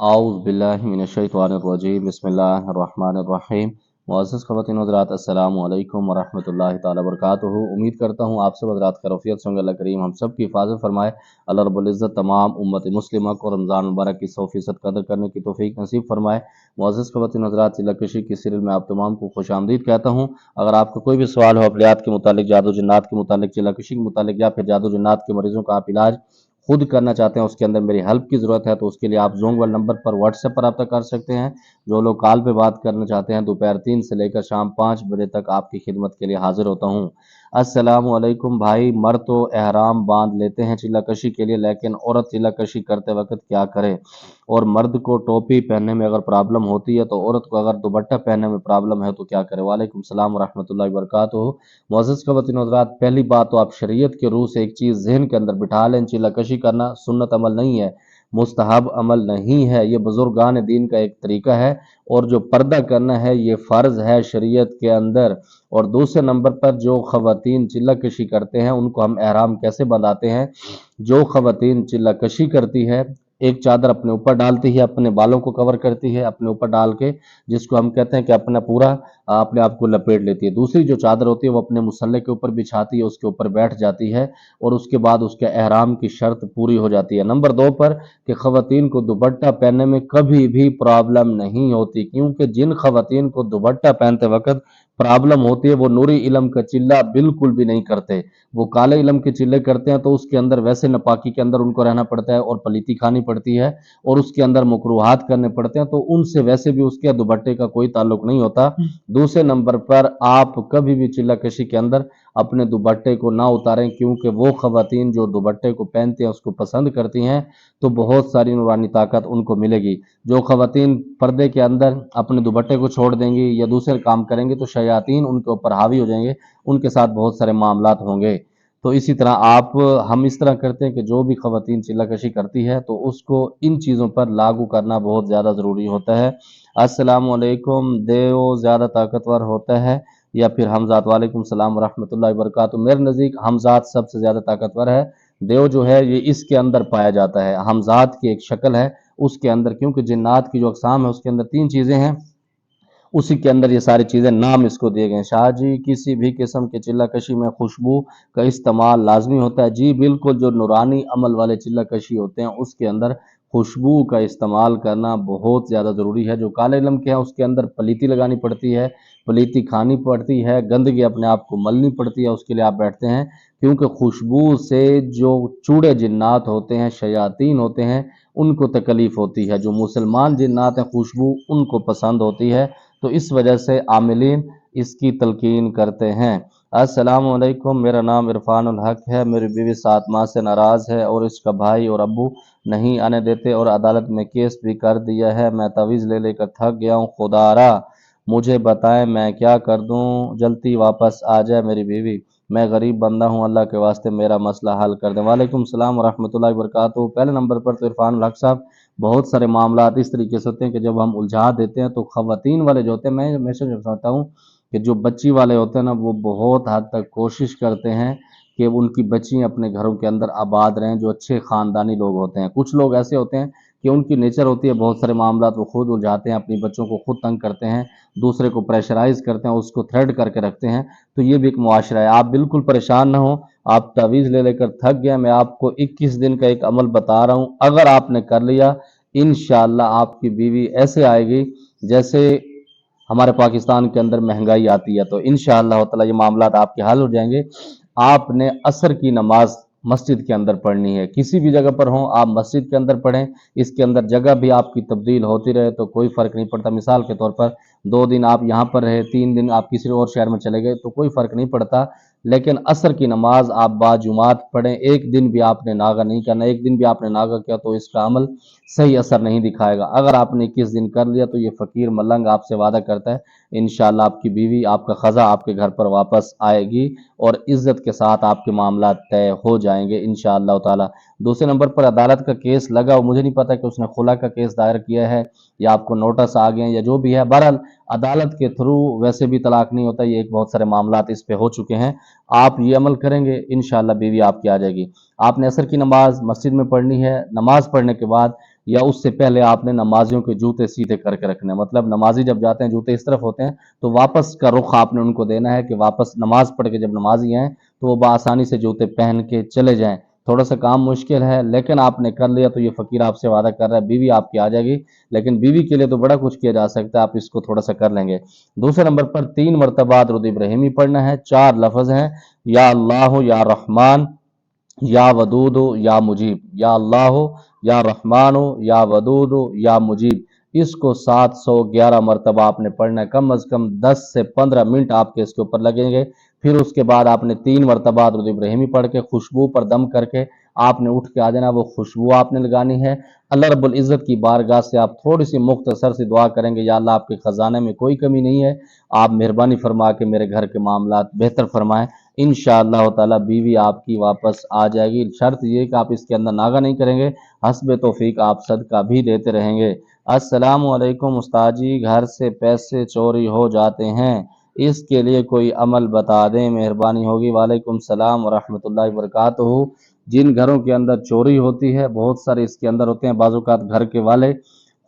आऊज़ बिल्लाहि मिनश्शैतानिर्रजीम बिस्मिल्लाहिर्रहमानिर्रहीम। मुअज़्ज़ज़ ख़वातीन व हज़रात, अस्सलामु अलैकुम व रहमतुल्लाहि तआला व बरकातुहू। उम्मीद करता हूँ आप सब हज़रात खैरियत से होंगे। अल्लाह करीम हम सब की हिफाज़त फरमाए। अल्लाह रब्बुल इज़्ज़त तमाम उम्मत मुस्लिमा को रमज़ान मुबारक की 100% कदर करने की तौफ़ीक नसीब फरमाए। मुअज़्ज़ज़ ख़वातीन व हज़रात, चिल्ला-कशी की सीरियल में आप तमाम को खुशामदीद कहता हूँ। अगर आपका कोई भी सवाल हो अक़लियात के मुतालिक, जादू जिन्नात के मुतालिक, चिल्ला-कशी के मुतालिक, या फिर जादू जिन्नात के मरीज़ों का आप इलाज खुद करना चाहते हैं, उसके अंदर मेरी हेल्प की ज़रूरत है, तो उसके लिए आप ज़ोंग वाले नंबर पर व्हाट्सएप पर रब्ता कर सकते हैं। जो लोग कॉल पे बात करना चाहते हैं, दोपहर 3 से लेकर शाम 5 बजे तक आपकी खिदमत के लिए हाजिर होता हूँ। अस्सलामु अलैकुम भाई। मर्द तो एहराम बांध लेते हैं चिल्ला-कशी के लिए, लेकिन औरत चिल्ला-कशी करते वक्त क्या करे? और मर्द को टोपी पहनने में अगर प्रॉब्लम होती है, तो औरत को अगर दुपट्टा पहनने में प्रॉब्लम है तो क्या करे? वालेकुम सलाम व रहमतुल्लाहि व बरकातुहू। मुअज़्ज़ज़ ख़वातीन व हज़रात, पहली बात तो आप शरीयत के रूह से एक चीज़ ज़हन के अंदर बिठा लें, चिल्ला-कशी करना सुन्नत अमल नहीं है, मुस्तहब अमल नहीं है, ये बुज़ुर्गान दीन का एक तरीका है। और जो पर्दा करना है ये फ़र्ज़ है शरीयत के अंदर। और दूसरे नंबर पर जो ख़वातीन चिल्ला-कशी करते हैं उनको हम एहराम कैसे बंधाते हैं? जो ख़वातीन चिल्ला-कशी करती है, एक चादर अपने ऊपर डालती है, अपने बालों को कवर करती है अपने ऊपर डाल के, जिसको हम कहते हैं कि अपना पूरा अपने आप को लपेट लेती है। दूसरी जो चादर होती है वो अपने मुसल्ले के ऊपर बिछाती है, उसके ऊपर बैठ जाती है, और उसके बाद उसके एहराम की शर्त पूरी हो जाती है। नंबर 2 पर कि ख़वातीन को दुपट्टा पहनने में कभी भी प्रॉब्लम नहीं होती, क्योंकि जिन ख़वातीन को दुपट्टा पहनते वक्त प्रॉब्लम होती है वो नूरी इल्म का चिल्ला बिल्कुल भी नहीं करते। वो काले इल्म के चिल्ले करते हैं, तो उसके अंदर वैसे नापाकी के अंदर उनको रहना पड़ता है और पलीती खानी पड़ती है और उसके अंदर मकरूहात करने पड़ते हैं, तो उनसे वैसे भी उसके दुपट्टे का कोई ताल्लुक नहीं होता। दूसरे नंबर पर आप कभी भी चिल्ला-कशी के अंदर अपने दुपट्टे को ना उतारें, क्योंकि वो ख़वातीन जो दुपट्टे को पहनती हैं उसको पसंद करती हैं, तो बहुत सारी नूरानी ताकत उनको मिलेगी। जो ख़वातीन पर्दे के अंदर अपने दुपट्टे को छोड़ देंगी या दूसरे काम करेंगे, तो शयातीन उनके ऊपर हावी हो जाएंगे, उनके साथ बहुत सारे मामलात होंगे। तो इसी तरह हम इस तरह करते हैं कि जो भी ख़वातीन चिल्ला-कशी करती है तो उसको इन चीज़ों पर लागू करना बहुत ज़्यादा ज़रूरी होता है। अस्सलामु अलैकुम। देव ज़्यादा ताकतवर होता है या फिर हमज़ात? वालेकुम सलाम व रहमतुल्लाहि व बरकातुहू। मेरे नज़दीक हमज़ात सबसे ज़्यादा ताकतवर है। देव जो है ये इसके अंदर पाया जाता है, हमज़ात की एक शक्ल है उसके अंदर, क्योंकि जिन्नात की जो अक़साम है उसके अंदर 3 चीज़ें हैं, उसी के अंदर ये सारी चीज़ें नाम इसको दिए गए हैं। शाह जी, किसी भी किस्म के चिल्ला-कशी में खुशबू का इस्तेमाल लाज़मी होता है? जी बिल्कुल, जो नूरानी अमल वाले चिल्ला-कशी होते हैं उसके अंदर खुशबू का इस्तेमाल करना बहुत ज़्यादा ज़रूरी है। जो काले इल्म के हैं उसके अंदर पलीती लगानी पड़ती है, पलीती खानी पड़ती है, गंदगी अपने आप को मलनी पड़ती है, उसके लिए आप बैठते हैं, क्योंकि खुशबू से जो चूड़े जिन्नात होते हैं, शयातीन होते हैं, उनको तकलीफ़ होती है। जो मुसलमान जिन्नात हैं खुशबू उनको पसंद होती है, तो इस वजह से आमिलीन इसकी तलकीन करते हैं। अस्सलामु अलैकुम। मेरा नाम इरफानुल हक है। मेरी बीवी 7 माह से नाराज़ है और इसका भाई और अब्बू नहीं आने देते और अदालत में केस भी कर दिया है। मैं तवीज़ ले लेकर थक गया हूँ। खुदारा मुझे बताएं मैं क्या कर दूँ? जल्दी वापस आ जाए मेरी बीवी। मैं गरीब बंदा हूँ, अल्लाह के वास्ते मेरा मसला हल कर दें। वालेकुम सलाम व रहमतुल्लाहि व बरकातुहू। पहले नंबर पर तो इरफानुल हक साहब, बहुत सारे मामलात इस तरीके से होते हैं कि जब हम उलझा देते हैं तो ख़वातीन वाले जो होते हैं, मैं हमेशा जो समझता हूँ कि जो बच्ची वाले होते हैं ना, वो बहुत हद तक कोशिश करते हैं कि उनकी बच्चियाँ अपने घरों के अंदर आबाद रहें, जो अच्छे ख़ानदानी लोग होते हैं। कुछ लोग ऐसे होते हैं कि उनकी नेचर होती है, बहुत सारे मामलात वो खुद उलझाते हैं, अपनी बच्चों को खुद तंग करते हैं, दूसरे को प्रेशराइज़ करते हैं, उसको थ्रेड करके रखते हैं, तो ये भी एक मुआशरा है। आप बिल्कुल परेशान ना हो, आप तावीज़ ले लेकर थक गए, मैं आपको 21 दिन का एक अमल बता रहा हूँ, अगर आपने कर लिया इंशाअल्लाह आपकी बीवी ऐसे आएगी जैसे हमारे पाकिस्तान के अंदर महंगाई आती है, तो इंशाअल्लाह ताला ये मामलात आपके हल हो जाएंगे। आपने असर की नमाज मस्जिद के अंदर पढ़नी है, किसी भी जगह पर हो आप मस्जिद के अंदर पढ़ें। इसके अंदर जगह भी आपकी तब्दील होती रहे तो कोई फ़र्क नहीं पड़ता। मिसाल के तौर पर 2 दिन आप यहाँ पर रहे, 3 दिन आप किसी और शहर में चले गए, तो कोई फ़र्क नहीं पड़ता। लेकिन असर की नमाज आप बाजुमात पढ़ें। एक दिन भी आपने नागा नहीं करना, एक दिन भी आपने नागा किया तो इसका अमल सही असर नहीं दिखाएगा। अगर आपने 21 दिन कर लिया तो ये फ़कीर मलंग आपसे वादा करता है इंशाअल्लाह आपकी बीवी, आपका ख़ज़ा आपके घर पर वापस आएगी और इज़्ज़त के साथ आपके मामला तय हो जाएंगे इंशाअल्लाह ताला। दूसरे नंबर पर अदालत का केस लगा, मुझे नहीं पता कि उसने खुला का केस दायर किया है या आपको नोटिस आ गए हैं या जो भी है। बहरहाल अदालत के थ्रू वैसे भी तलाक नहीं होता, ये एक बहुत सारे मामलात इस पे हो चुके हैं। आप ये अमल करेंगे इंशाअल्लाह बीवी आपकी आ जाएगी। आपने असर की नमाज मस्जिद में पढ़नी है। नमाज पढ़ने के बाद या उससे पहले आपने नमाजियों के जूते सीधे करके रखने हैं। मतलब नमाजी जब जाते हैं जूते इस तरफ होते हैं, तो वापस का रुख आपने उनको देना है कि वापस नमाज पढ़ के जब नमाजी आए तो वो बआसानी से जूते पहन के चले जाएं। थोड़ा सा काम मुश्किल है, लेकिन आपने कर लिया तो ये फ़कीर आपसे वादा कर रहा है बीवी आपकी आ जाएगी। लेकिन बीवी के लिए तो बड़ा कुछ किया जा सकता है, आप इसको थोड़ा सा कर लेंगे। दूसरे नंबर पर 3 मरतबा दुरूद इब्राहिमी पढ़ना है। 4 लफ्ज़ हैं, या अल्लाह या रहमान या वदूद या मुजीब। या अल्लाह या रहमान या वदूद या मुजीब। इसको 711 मरतबा आपने पढ़ना है। कम अज़ कम 10 से 15 मिनट आपके इसके ऊपर लगेंगे। फिर उसके बाद आपने 3 मरतबा दुरूद इब्राहिमी पढ़ के खुशबू पर दम करके आपने उठ के आ जाना। वो खुशबू आपने लगानी है। अल्लाह रब्बुल इज़्ज़त की बारगाह से आप थोड़ी सी मुख्तसर सी दुआ करेंगे, या अल्लाह आपके ख़जाने में कोई कमी नहीं है, आप मेहरबानी फरमा के मेरे घर के मामलात बेहतर फरमाएं। इंशाअल्लाह ताला बीवी आपकी वापस आ जाएगी। शर्त ये कि आप इसके अंदर नागा नहीं करेंगे, हस्ब तौफीक आप सदका भी देते रहेंगे। अस्सलामु अलैकुम उस्ताद जी, घर से पैसे चोरी हो जाते हैं, इसके लिए कोई अमल बता दें, मेहरबानी होगी। वालेकुम सलाम व रहमतुल्लाहि व बरकातुहू। जिन घरों के अंदर चोरी होती है, बहुत सारे इसके अंदर होते हैं, बाज़-औक़ात घर के वाले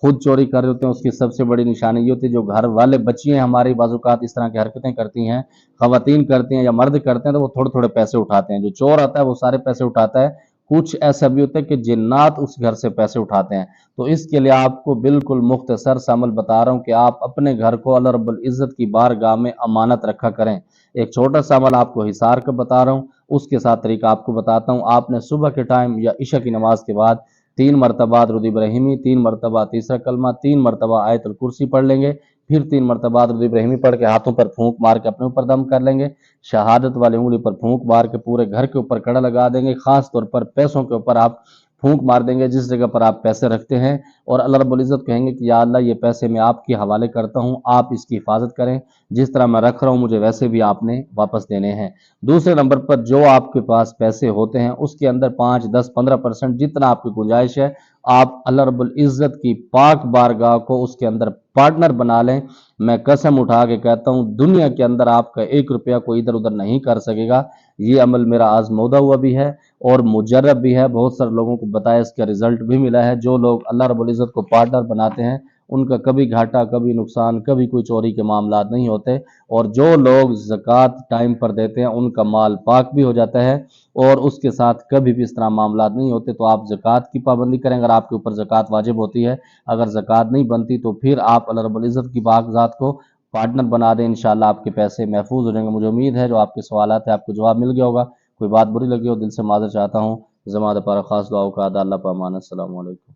खुद चोरी कर रहे होते हैं। उसकी सबसे बड़ी निशानी ये होती है, जो घर वाले बच्चियाँ हमारी बाज़-औक़ात इस तरह की हरकतें करती हैं, ख़वातीन करती हैं या मर्द करते हैं, तो वो थोड़े-थोड़े पैसे उठाते हैं। जो चोर आता है वो सारे पैसे उठाता है। कुछ ऐसा भी होता है कि जिन्नात उस घर से पैसे उठाते हैं। तो इसके लिए आपको बिल्कुल मुख्तसर सा अमल बता रहा हूँ कि आप अपने घर को अल्लाह रब्बुल इज़्ज़त की बारगाह में अमानत रखा करें। एक छोटा सा अमल आपको हिसार का बता रहा हूँ, उसके साथ तरीका आपको बताता हूँ। आपने सुबह के टाइम या इशा की नमाज के बाद 3 मरतबा दुरूद इब्राहिमी, 3 मरतबा तीसरा कलमा, 3 मरतबा आयतुल कुर्सी पढ़ लेंगे। फिर 3 मरतबा दुरूद इब्राहिमी पढ़ के हाथों पर फूंक मार के अपने ऊपर दम कर लेंगे। शहादत वाली उंगली पर फूंक मार के पूरे घर के ऊपर कड़ा लगा देंगे। खास तौर पर पैसों के ऊपर आप फूंक मार देंगे, जिस जगह पर आप पैसे रखते हैं, और अल्लाह रब्बुल इज़्ज़त कहेंगे कि या अल्लाह ये पैसे मैं आपके हवाले करता हूँ, आप इसकी हिफाजत करें, जिस तरह मैं रख रहा हूँ मुझे वैसे भी आपने वापस देने हैं। दूसरे नंबर पर जो आपके पास पैसे होते हैं उसके अंदर 5, 10, 15% जितना आपकी गुंजाइश है, आप अल्लाह रब्बुल इज़्ज़त की पाक बारगाह को उसके अंदर पार्टनर बना लें। मैं कसम उठा के कहता हूँ, दुनिया के अंदर आपका 1 रुपया कोई इधर उधर नहीं कर सकेगा। ये अमल मेरा आजमौदा हुआ भी है और मुजर्रब भी है, बहुत सारे लोगों को बताया, इसका रिजल्ट भी मिला है। जो लोग अल्लाह रब्बुल इज़्ज़त को पार्टनर बनाते हैं उनका कभी घाटा, कभी नुकसान, कभी कोई चोरी के मामलात नहीं होते। और जो लोग ज़कात टाइम पर देते हैं उनका माल पाक भी हो जाता है, और उसके साथ कभी भी इस तरह मामलात नहीं होते। तो आप ज़कात की पाबंदी करें, अगर आपके ऊपर ज़कात वाजिब होती है। अगर ज़कात नहीं बनती तो फिर आप अल्लाह रब्बुल इज़्ज़त की बागज़ात को पार्टनर बना दें, इंशाअल्लाह आपके पैसे महफूज हो जाएंगे। मुझे उम्मीद है जो आपके सवालात हैं आपको जवाब मिल गया होगा। कोई बात बुरी लगी हो दिल से माज़रत चाहता हूँ। ज़मात पर ख़ास दुआओं का अदा अल्लाह पामान। अस्सलामु अलैकुम।